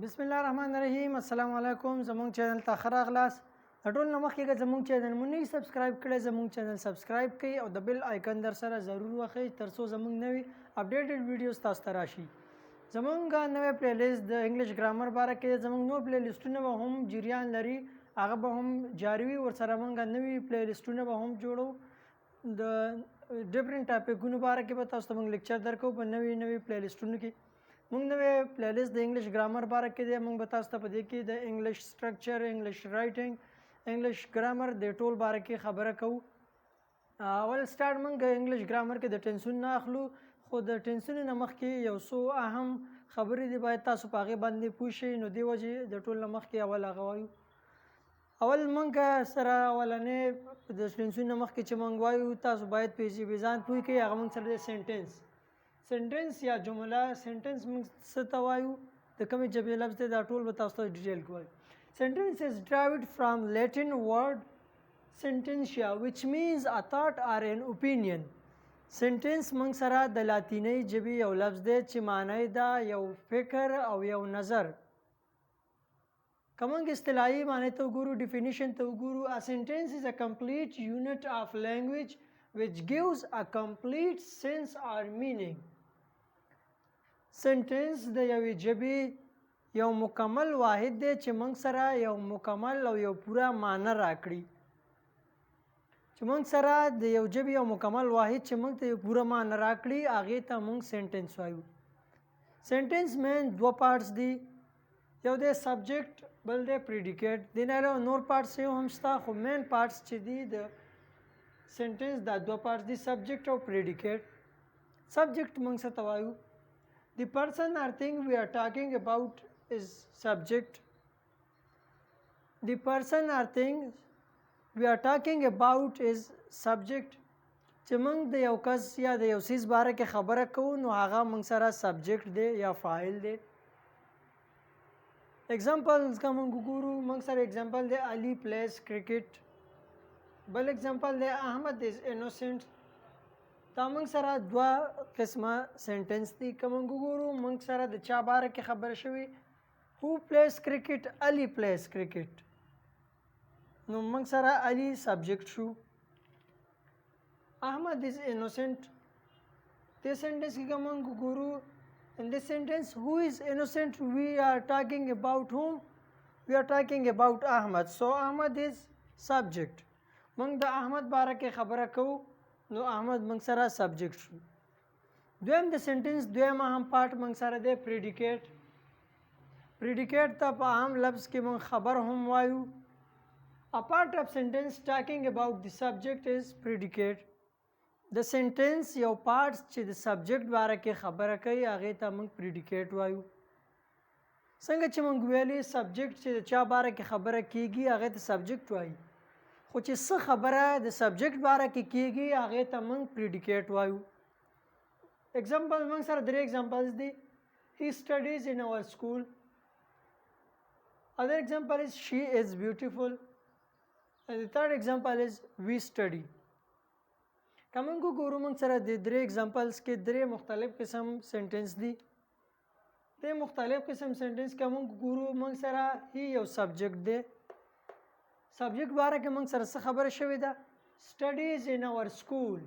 بسم الله الرحمن الرحیم. السلام علیکم. زمونږ چینل ته ښه راغلاست. د ټول نه مخکې که زمونږ چینل مو نه سبسکرایب کړی، زمونږ چینل سبسکرایب کړئ او د بیل آیکن در سره ضرور وخی تر څو زمونږ نوي اپډیټډ ویډیوز تاسو ته راشي. زمونږ نوی پلی لیست د انګلیش ګرامر باره کې زمونږ نور پلی لیستونه به هم جریان لري، هغه به هم جاری وي. ورسره مونږ نوي پلی لیستونه به هم جوړو. د ډیفرنٹ ټاپکونو باره کې به تاسو ته مونږ لیکچر درکو په نوي پلی لیستونو کې. مونږ نوی پلی لیست د انګلیش ګرامر باره کې دی. مونږ به تاسو ته په دې کې د انګلیش سټرکچر، انګلیش رایټینګ، انګلیش ګرامر د ټول باره کې خبره کوو. اول سټارټ مونږ انګلیش ګرامر کې د ټینسونو نه اخلو، خو د ټینسونو نه مخکې یو څو اهم خبرې دي باید تاسو په هغې باندې پوه شئ. نو دې وجې د ټول نه مخکې اول هغه وایو. اول مونږ سره اولنې د ټینسونو نه مخکې چې مونږ وایو تاسو باید په ځان پوه کړئ. هغه مونږ سره د سنټنس یا جمله. سنټنس موږ څه ته وایو؟ د کومې ژبې لفظ دی دا ټول به تاسو ته ډیټیل کې وایو. سنټنس از derived from Latin word sententia which means a thought or an opinion. سنټنس موږ سره د لاتینۍ ژبې یو لفظ دی چې معنی دا یو فکر او یو نظر. که موږ اصطلاحي معنی ته وګورو، ډیفینیشن ته وګورو، a sentence is a complete unit of language which gives a complete sense or meaning. سنټنس د یوې ژبې یو مکمل واحد دی چې موږ سره یو مکمل او یو پوره معنی راکړي. چې موږ سره د یو ژبې یو مکمل واحد چې موږ ته یو پوره معنی راکړي هغې ته موږ سنټنس وایو. سنټنس مین دوه پارټس دي، یو دی سبجیکټ، بل دی پریډیکیټ. دې نه علاوه نور پارټس یو هم شته، خو مین پارټس چې دي د سنټنس دا دوه پارټس دي، سبجیکټ او پریډیکیټ. سبجیکټ موږ څه ته وایو؟ The person or thing we are talking about is subject. The person or thing we are talking about is subject. چې موږ د یو کس یا د یو څیز باره کې خبره کوو نو هغه موږ سره سبجیکټ دی یا فاعل دی. اگزامپلز که موږ وګورو، موږ سره اگزامپل دی علي پلیز کرکټ. بل اگزامپل دی احمد از انوسنٹ. دا موږ سره دوه قسمه سنټنس دي. که موږ وګورو موږ سره د چا باره کې خبره شوې، هو پلیز کرکټ، علي پلیز کرکټ، نو موږ سره علي سبجیکټ شو. احمد از انوسنٹ. دې سنټنس کې که موږ وګورو، in this sentence who is innocent, we are talking about whom? We are talking about Ahmad. So Ahmad is subject. موږ د احمد باره کې خبره کوو نو احمد موږ سره سبجیکټ شو. دویم د سنټنس دویم اهم پارټ موږ سره دی پریډیکیټ. پریډیکیټ ته په عام لفظ کې موږ خبر هم وایو. A part of sentence talking about the subject is predicate. د سنټنس یو پارټ چې د سبجیکټ باره کې خبره کوي هغې ته موږ پریډیکیټ وایو. څنګه چې موږ ویلي سبجیکټ چې د چا باره کې خبره کیږي هغې ته سبجیکټ وایي، خو چې څه خبره د سبجیکټ باره کې کیږي هغې ته موږ پریډیکیټ وایو. اگزامپل موږ سره درې اگزامپلز دي. he studies in our school. other example is she is beautiful. and the third example is we study. که موږ وګورو موږ سره د درې اگزامپلز کې درې مختلف قسم سنټنس دي. د مختلف قسم سنټنس که موږ وګورو موږ سره هی یو سبجیکټ دی. سبجیکټ باره کې موږ سره څه خبره شوې ده؟ studies in our school.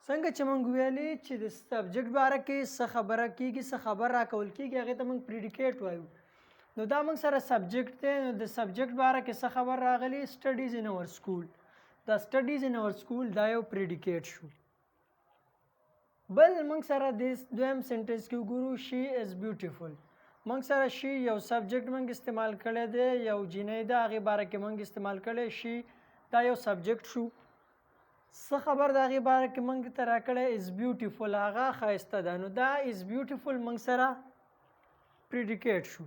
څنګه چې موږ ویلي چې د سبجیکټ باره کې څه خبره کیږي، څه خبر راکول کیږي هغې ته موږ پریډیکیټ وایو. نو دا موږ سره سبجیکټ دی. نو د سبجیکټ باره کې څه خبر راغلی؟ studies in our school. دا studies in our school دا یو پریډیکیټ شو. بل موږ سره د دویم سنټنس کې وګورو she is beautiful. موږ سره شي یو سبجیکټ موږ استعمال کړی دی، یو جینۍ ده هغې باره کې موږ استعمال کړی شي، دا یو سبجیکټ شو. څه خبر د هغې باره کې موږ ته راکړی is beautiful، هغه ښایسته ده. نو دا is beautiful موږ سره پریډیکیټ شو.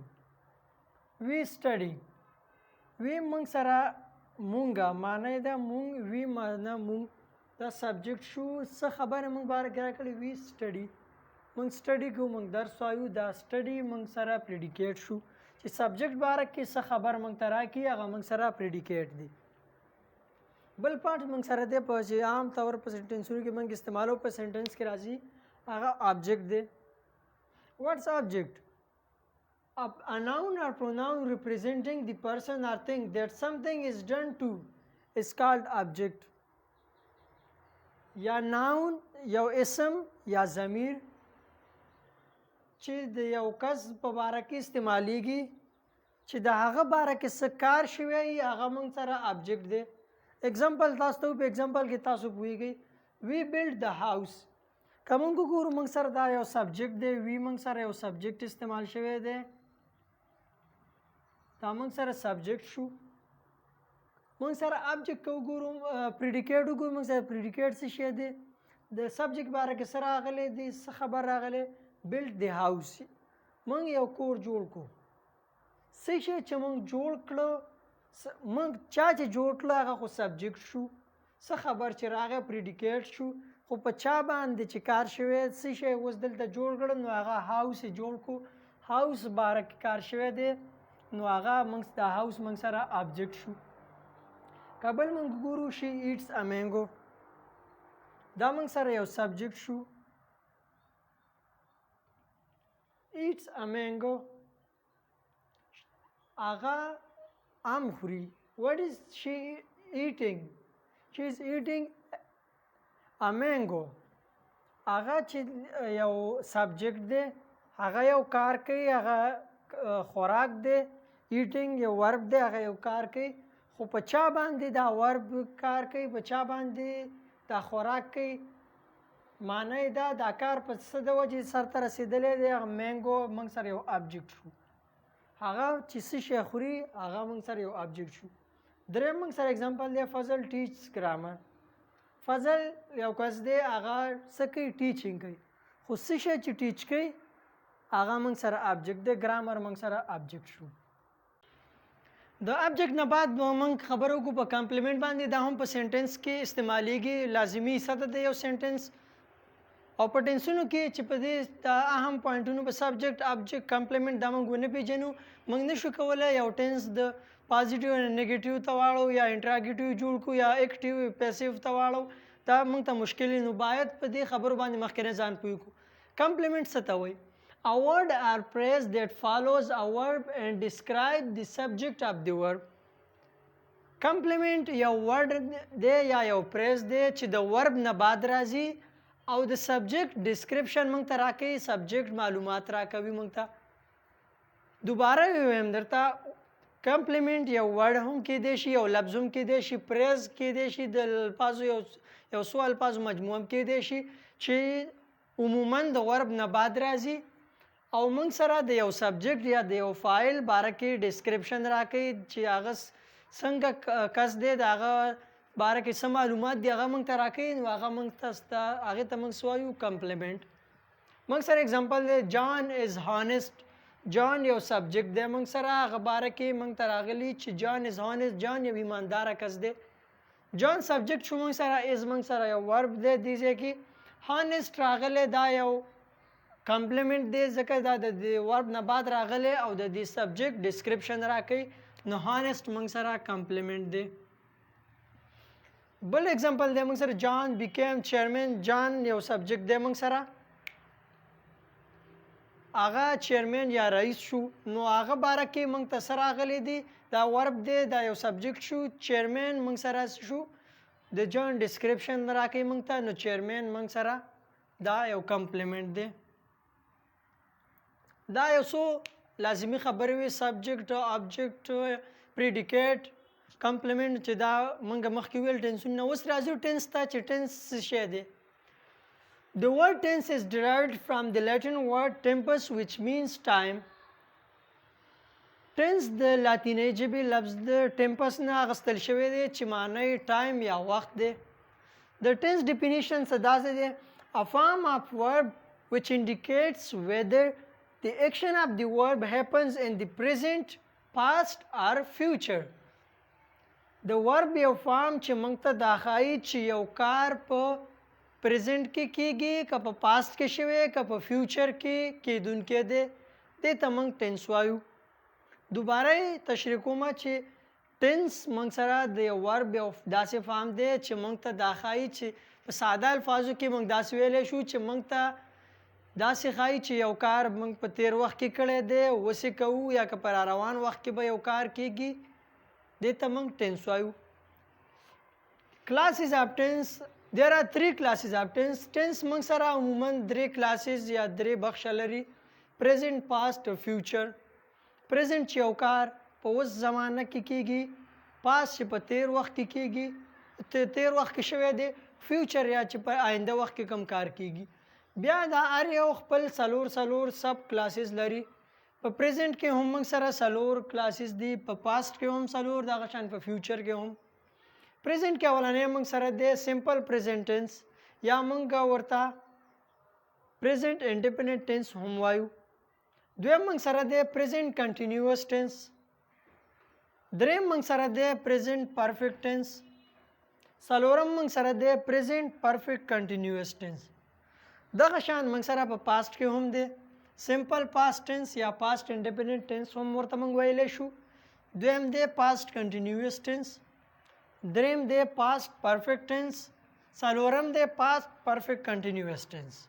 we study. وی موږ سره مونږه معنی ده مونږ، وی معنی مونږ، دا سبجیکټ شو. څه خبره موږ باره کې راکړی؟ وی سټډي. موږ سټډي کوو، موږ درس وایو. دا سټډي موږ سره پریډیکیټ شو. چې سبجیکټ باره کې څه خبر موږ ته راکړي هغه موږ سره پریډیکیټ دی. بل پارټ موږ سره دی په چې عام طور په سنټنسونو کې موږ استعمالو په سنټنس کې راځي هغه آبجیکټ دی. واټس آبجیکټ؟ A noun or pronoun representing the person or thing that something is done to is called object. یا noun یو اسم یا ضمیر چې د یو کس په باره کې استعمالیږي چې د هغه باره کې څه کار شوی وي هغه موږ سره object دی. اگزامپل تاسو ته په اگزامپل کې تاسو پوهیږئ we built the house. که موږ وګورو موږ سره دا یو سبجیکټ دی وی موږ سره یو سبجیکټ استعمال شوی دی دا موږ سره سبجیکټ شو. موږ سره object وګورو predicate وګورو موږ سره predicate څه شی دی د سبجیکټ باره کې څه راغلی دی څه خبر راغلی build the house. موږ یو کور جوړ کړو څه شی چې موږ جوړ کړو موږ چا چې جوړ کړو هغه خو سبجیکټ شو څه خبر چې راغی predicate شو خو په چا باندې چې کار شوی څه شی اوس دلته جوړ کړو نو هغه هاوس یې جوړ کړو هاوس باره کې کار شوی دی نو هغه موږ د هاوس موږ سره object شو. کابل موږ ګورو شي eats a mango دا موږ سره یو سبجیکټ شو eats a mango هغه ام خوري. what is she eating? she is eating a mango. هغه چې یو سبجیکټ دی هغه یو کار کوي هغه خوراک دی eating یو ورب دی هغه یو کار کوي خو په چا باندې دا ورب کار کوي په چا باندې دا خوراک کوي معنی دا کار په څه د وجې سرته رسېدلی دی هغه مینګو موږ سره یو object شو هغه چې څه شی خوري هغه موږ سره یو object شو. دریم موږ سره اگزامپل دی فضل teaches grammar. فضل یو کس دی هغه څه کوي ټیچینګ کوي خو څه شی چې ټیچ کوي هغه موږ سره object دی ګرامر موږ سره object شو. د object نه بعد موږ خبرو کو په کمپلیمنٹ باندې دا هم په سنټنس کې استعمالیږي لازمی حصه ده یو سنټنس او په ټنسونو کې چې په دې اهم پوینټونو په سبجیکټ object کمپلیمنٹ دا موږ ونه پیژنو موږ نشو کولای یو ټنس د پازیټیو او نیگیټیو ته واړو یا انټراګیټیو جوړ کو یا ایکټیو پیسیو ته واړو دا موږ ته مشکل نو باید په دې خبرو باندې مخکې ځان پوي کو. کمپلیمنٹ څه ته وایي؟ A word or phrase that follows a verb and describe the subject of the verb. Complement یو word دی یا یو phrase دی چې د verb نه بعد راځي او د subject description موږ ته راکوي subject معلومات راکوي موږ ته. دوباره ویم درته complement یو word هم کېدی شي یو لفظ هم کېدی شي phrase کېدی شي د الفاظو یو څو الفاظو مجموعه هم کېدی شي چې عموما د verb نه بعد راځي او موږ سره د یو سبجیکټ یا د یو فایل باره کې ډسکرپشن راکوي چې هغه څنګه کس دی د هغه باره کې څه معلومات دي هغه موږ ته راکوي نو هغه موږ ته هغې ته موږ څه وایو کمپلیمنټ. موږ سره اگزامپل دی جان از هانیسټ. جان یو سبجیکټ دی موږ سره هغه باره کې موږ ته راغلي چې جان از هانیسټ جان یو ایمانداره کس دی. جان سبجیکټ شو موږ سره از موږ سره یو ورب دی دې ځای کې هانیسټ راغلی دا یو کمپلیمنٹ دی ځکه دا د ورب نه بعد راغلی او د دې سبجیکټ ډسکرپشن راکوي نو هانیسټ موږ سره کمپلیمنٹ دی. بل اگزامپل دی موږ سره جان بیکیم چیرمین. جان یو سبجیکټ دی موږ سره هغه چیرمین یا رئیس شو نو هغه باره کې موږ ته څه راغلی دی دا ورب دی دا یو سبجیکټ شو چیرمین موږ سره شو د جان ډسکرپشن راکوي موږ ته نو چیرمین موږ سره دا یو کمپلیمنٹ دی. دا یو څو لازمي خبرې وي سبجیکټ object predicate کمپلیمنٹ چې دا موږ مخکې ویل ټنسونه اوس راځو ټنس ته چې ټنس څه شی دی. The word tense is derived from the Latin word tempus which means time. Tense د لاتینۍ ژبې لفظ د tempus نه اخیستل شوی دی چې معنی ټایم یا وخت دی. The tense definition څه داسې دی a form of verb which indicates whether the action of the verb happens in the present, past or future. د verb یو فارم چې موږ ته دا ښایي چې یو کار په پریزنټ کې کیږي که په پاست کې شوی که په فیوچر کې کیدونکی دی دې ته موږ ټنس وایو. دوباره تشریح کومه چې ټنس موږ سره د یو verb یو داسې فارم دی چې موږ ته دا ښایي چې په ساده الفاظو کې موږ داسې ویلی شو چې موږ ته داسې ښایي چې یو کار موږ په تیر وخت کې کړی دی اوس یې کوو یا که په را روان وخت کې به یو کار کېږي دې ته موږ ټینس وایو. Classes of tense. There are 3 classes of tense. Tense موږ سره عموما 3 classes یا 3 بخښه لري. Present, past, future. Present چې یو کار په اوس زمانه کې کېږي، past چې په تیر وخت کې کېږي، تیر وخت کې شوی دی، future یا چې په آینده وخت کې کوم کار کېږي. بیا دا هر یو خپل څلور سب کلاسز لري. په پریزنټ کې هم موږ سره څلور کلاسز دي، په پاست کې هم څلور، دغه شان په فیوچر کې هم. پریزنټ کې اولنی موږ سره دی سمپل پریزنټ ټینس یا موږ ورته پریزنټ انډیپینډنٹ ټینس هم وایو. دویم موږ سره دی پریزنټ کنټینیوس ټینس. دریم موږ سره دی پریزنټ پرفیکټ ټینس. څلورم موږ سره دی پریزنټ پرفیکټ کنټینیوس ټینس. دغه شان موږ سره په پاست کې هم دی سمپل پاست ټینس یا پاست انډیپینډنٹ ټینس هم ورته موږ ویلی شو. دویم دی پاست کنټینیوس ټینس. دریم دی پاست پرفیکټ ټینس. څلورم دی پاست پرفیکټ کنټینیوس ټینس.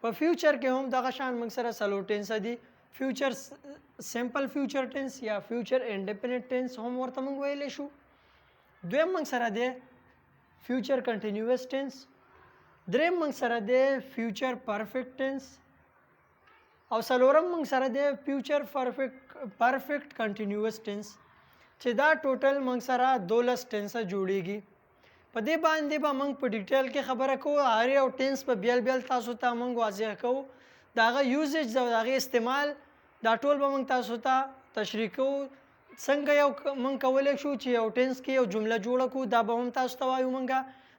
په فیوچر کې هم دغه شان موږ سره څلور ټینس دي. فیوچر سمپل فیوچر ټینس یا فیوچر انډیپینډنٹ ټینس هم ورته موږ ویلی شو. دویم موږ سره دی فیوچر کنټینیوس ټینس. دریم موږ سره دی فیوچر پرفیکټ ټینس او څلورم موږ سره دی فیوچر پرفیکټ کنټینیوس ټینس چې دا ټوټل موږ سره 12 ټینسه جوړیږي. په دې باندې به موږ په ډیټیل کې خبره کوو. هر یو ټینس په بیل تاسو ته موږ واضح کوو. د هغه یوزیج او د هغې استعمال دا ټول به موږ تاسو ته تشریح کوو. څنګه یو موږ کولی شو چې یو ټینس کې یو جمله جوړه کړو، دا به هم تاسو ته وایو. موږ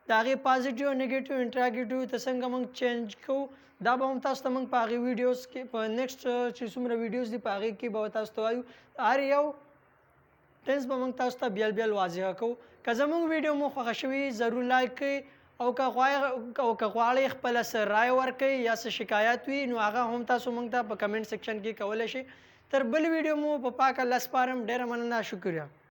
د هغې پازیټیو نیګیټیو انټراګیټیو ته څنګه موږ چینج کوو، دا به هم تاسو ته موږ په هغې ویډیوز کې په نیکسټ چې څومره ویډیوز دي په هغې کې به تاسو ته وایو. هر یو ټینس به موږ تاسو ته بیل واضح کوو. که زموږ ویډیو مو خوښه شوي ضرور لایک کړئ او که غواړئ خپله څه رای ورکړئ یا څه شکایت وي نو هغه هم تاسو موږ ته په کمنټ سیکشن کې کولی شئ. تر بل ویډیو مو په پاک الله سپارم. ډېره مننه، شکریه.